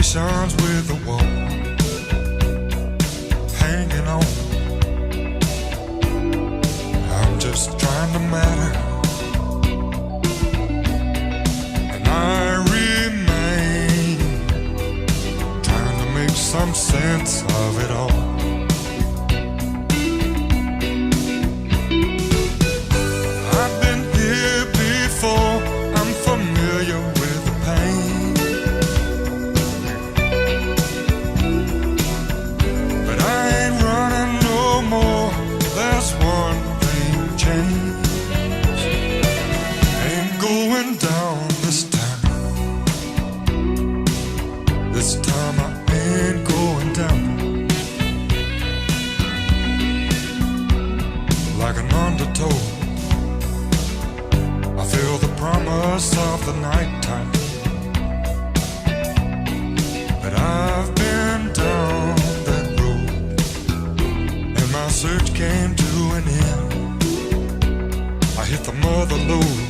frustrations with the wall hanging on. I'm just trying to matter, and I remain trying to make some sense of it all. I've been here before, I'm familiar with the pain, but I ain't running no more. There's one thing changed. Ain't going down this time. This time I ain't going down. Like an undertow, I feel the promise of the nighttime, but I've been down that road, and my search came to an end. I hit the mother lode,